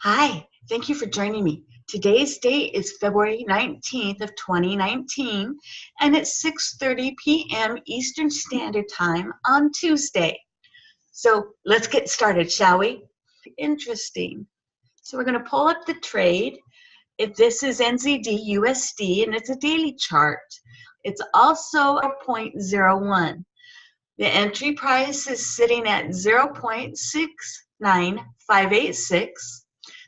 Hi, thank you for joining me. Today's date is February 19th of 2019, and it's 6:30 p.m. Eastern Standard Time on Tuesday. So let's get started, shall we? Interesting. So we're going to pull up the trade. If this is NZDUSD, and it's a daily chart. It's also 0.01. The entry price is sitting at 0.69586.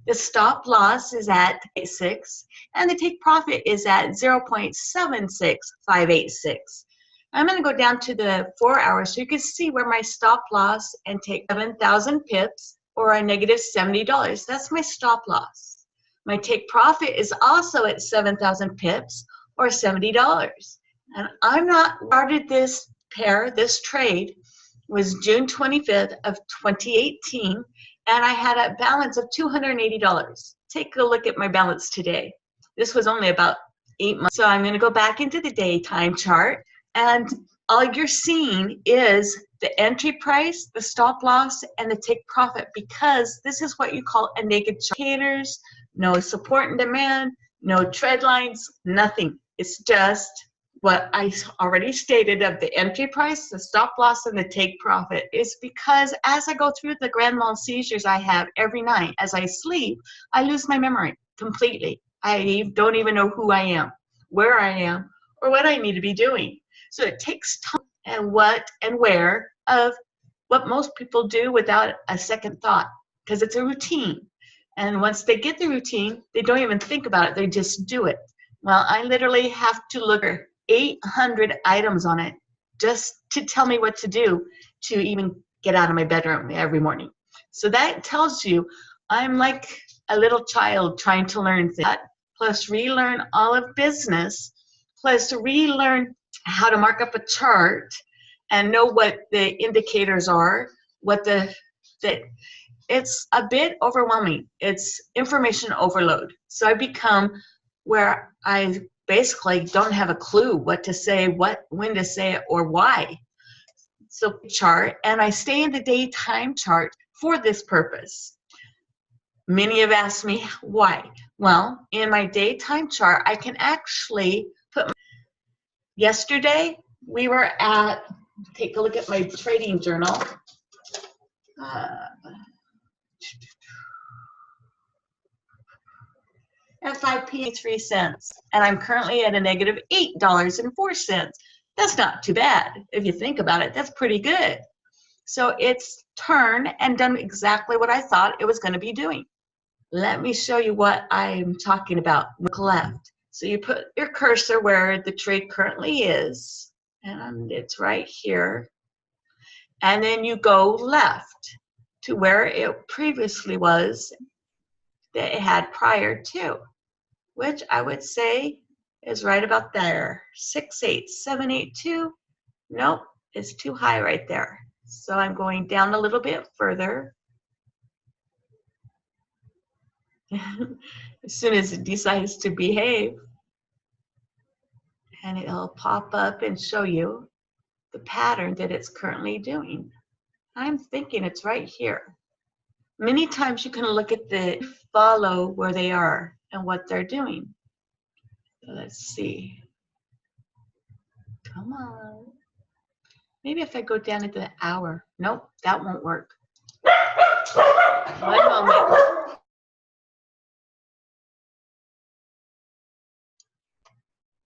The stop loss is at 86, and the take profit is at 0.76586. I'm going to go down to the 4 hours so you can see where my stop loss and take 7,000 pips or a negative $70. That's my stop loss. My take profit is also at 7,000 pips or $70. And I'm not started this pair, this trade was June 25th of 2018, and I had a balance of $280. Take a look at my balance today. This was only about 8 months. So I'm going to go back into the daytime chart, and all you're seeing is the entry price, the stop loss, and the take profit, because this is what you call a naked chart. Indicators, no support and demand, no trend lines, nothing. It's just what I already stated of the entry price, the stop loss, and the take profit. Is because as I go through the grand mal seizures I have every night as I sleep, I lose my memory completely. I don't even know who I am, where I am, or what I need to be doing. So it takes time and what and where of what most people do without a second thought, because it's a routine. And once they get the routine, they don't even think about it, they just do it. Well, I literally have to look at 800 items on it just to tell me what to do to even get out of my bedroom every morning. So that tells you I'm like a little child trying to learn that, plus relearn all of business, plus relearn how to mark up a chart and know what the indicators are, what it's a bit overwhelming. It's information overload. So I become where I basically don't have a clue what to say, when to say it, or why. So chart, and I stay in the daytime chart for this purpose. Many have asked me why. Well, in my daytime chart, I can actually put yesterday we were at, take a look at my trading journal. At 5 p.m. 3 cents, and I'm currently at a negative $8.04. That's not too bad. If you think about it, that's pretty good. So it's turned and done exactly what I thought it was going to be doing. Let me show you what I'm talking about. Look left. So you put your cursor where the trade currently is, and it's right here. And then you go left to where it previously was that it had prior to, which I would say is right about there. 68782. Nope, it's too high right there. So I'm going down a little bit further. As soon as it decides to behave, and it'll pop up and show you the pattern that it's currently doing. I'm thinking it's right here. Many times you can look at the follow where they are and what they're doing. Let's see. Come on. Maybe if I go down to the hour. Nope, that won't work. 1 moment.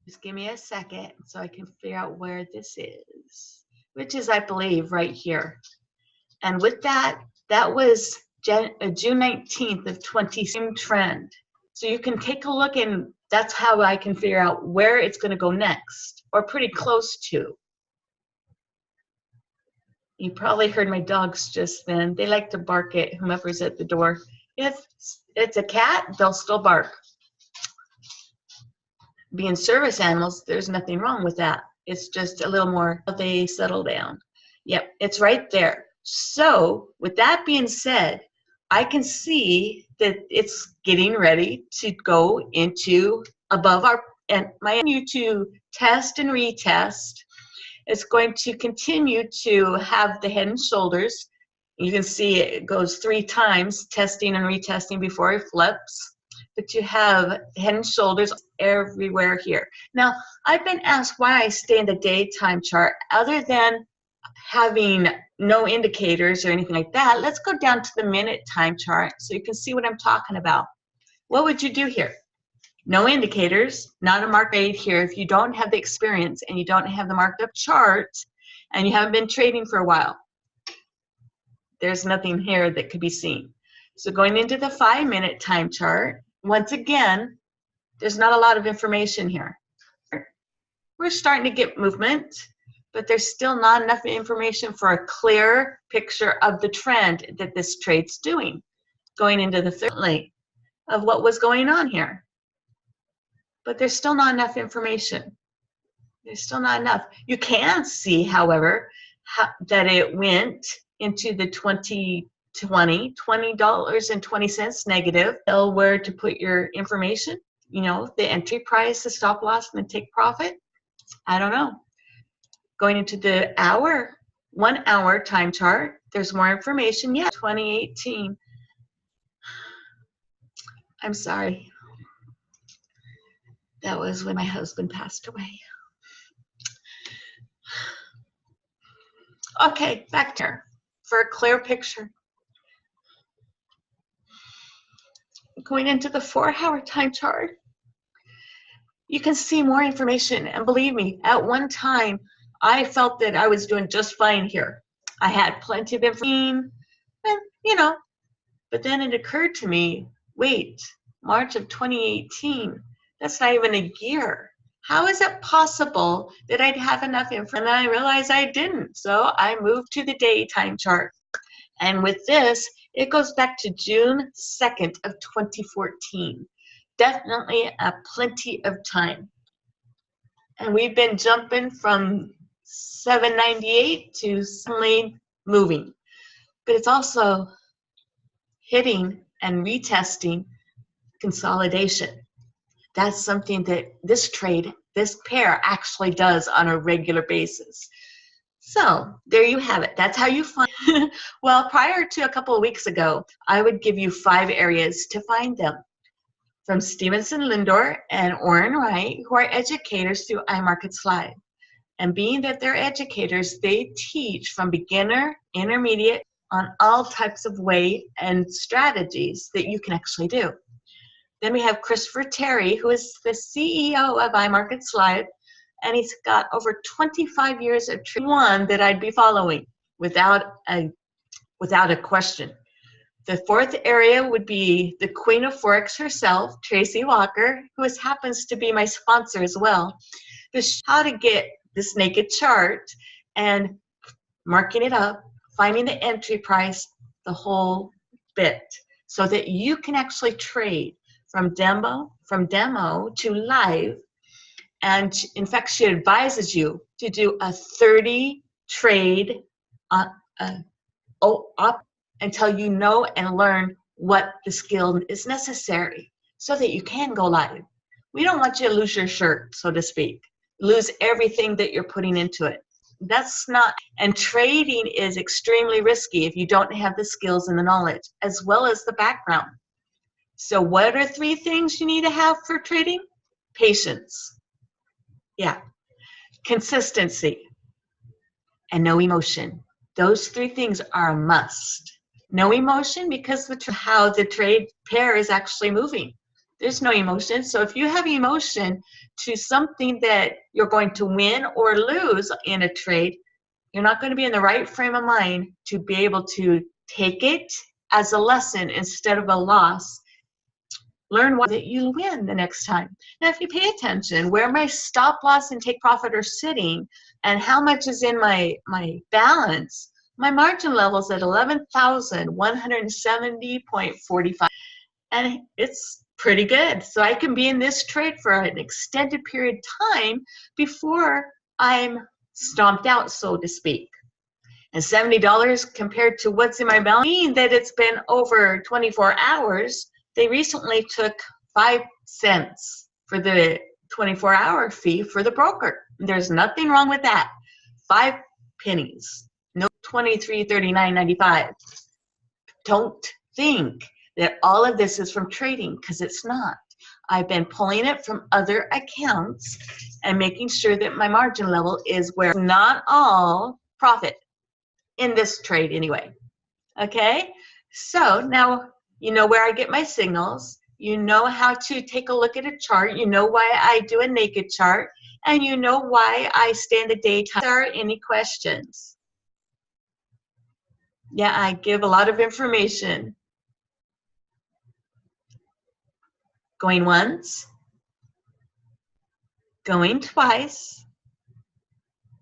Just give me a second so I can figure out where this is, which is, I believe, right here. And with that, that was June 19th of 20, same trend. So you can take a look, and that's how I can figure out where it's going to go next, or pretty close to. You probably heard my dogs just then. They like to bark at whomever's at the door. If it's a cat, they'll still bark. Being service animals, there's nothing wrong with that. It's just a little more, they settle down. Yep, it's right there. So with that being said, I can see that it's getting ready to go into above our, and my continue to test and retest. It's going to continue to have the head and shoulders You can see it goes 3 times, testing and retesting before it flips. But you have head and shoulders everywhere here. Now, I've been asked why I stay in the daytime chart other than having no indicators or anything like that. Let's go down to the minute time chart so you can see what I'm talking about. What would you do here? No indicators, not a market rate here. If you don't have the experience and you don't have the marked up chart and you haven't been trading for a while, there's nothing here that could be seen. So going into the 5-minute time chart, once again, there's not a lot of information here. We're starting to get movement, but there's still not enough information for a clear picture of the trend that this trade's doing. Going into the third leg of what was going on here. But there's still not enough information. There's still not enough. You can see, however, that it went into the $20.20 negative. Tell where to put your information, you know, the entry price, the stop loss, and the take profit. I don't know. Going into the 1 hour time chart, there's more information. Yeah, 2018. I'm sorry. That was when my husband passed away. Okay, back there for a clear picture. Going into the 4-hour time chart, you can see more information. And believe me, at one time, I felt that I was doing just fine here. I had plenty of information, and you know, but then it occurred to me, wait, March of 2018, that's not even a year. How is it possible that I'd have enough information? And I realized I didn't. So I moved to the daytime chart. And with this, it goes back to June 2nd of 2014. Definitely plenty of time. And we've been jumping from 798 to suddenly moving. But it's also hitting and retesting consolidation. That's something that this trade, this pair actually does on a regular basis. So there you have it. That's how you find. Well, prior to a couple of weeks ago, I would give you 5 areas to find them. From Stevenson Lindor and Orrin Wright, who are educators through iMarkets Live. And being that they're educators, they teach from beginner, intermediate, on all types of way and strategies that you can actually do. Then we have Christopher Terry, who is the CEO of iMarkets Live, and he's got over 25 years of trading, one that I'd be following without a question. The 4th area would be the Queen of Forex herself, Tracy Walker, who happens to be my sponsor as well. How to get this naked chart and marking it up, finding the entry price, the whole bit, so that you can actually trade from demo to live. And in fact, she advises you to do a 30 trade up until you know and learn what the skill is necessary so that you can go live. We don't want you to lose your shirt, so to speak, lose everything that you're putting into it. That's not, and trading is extremely risky if you don't have the skills and the knowledge, as well as the background. So what are 3 things you need to have for trading? Patience. Yeah. Consistency. And no emotion. Those 3 things are a must. No emotion because how the trade pair is actually moving. There's no emotion. So if you have emotion to something that you're going to win or lose in a trade, you're not going to be in the right frame of mind to be able to take it as a lesson instead of a loss. Learn what that you'll win the next time. Now, if you pay attention where my stop loss and take profit are sitting and how much is in my balance, my margin level is at 11,170.45. And it's pretty good. So I can be in this trade for an extended period of time before I'm stomped out, so to speak. And $70 compared to what's in my balance means that it's been over 24 hours. They recently took 5 cents for the 24-hour fee for the broker. There's nothing wrong with that. 5 pennies. No 23.39.95. Don't think that all of this is from trading, because it's not. I've been pulling it from other accounts and making sure that my margin level is where not all profit in this trade anyway. Okay, so now you know where I get my signals. You know how to take a look at a chart. You know why I do a naked chart, and you know why I stay in the daytime. If there are any questions? Yeah, I give a lot of information. Going once, going twice,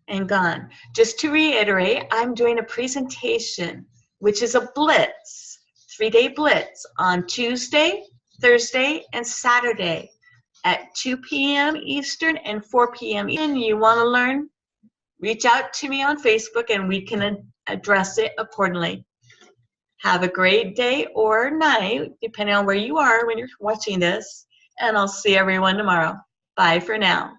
and gone. Just to reiterate, I'm doing a presentation, which is a blitz, 3-day blitz on Tuesday, Thursday, and Saturday at 2 p.m. Eastern and 4 p.m. Eastern. You want to learn? Reach out to me on Facebook and we can address it accordingly. Have a great day or night, depending on where you are when you're watching this, and I'll see everyone tomorrow. Bye for now.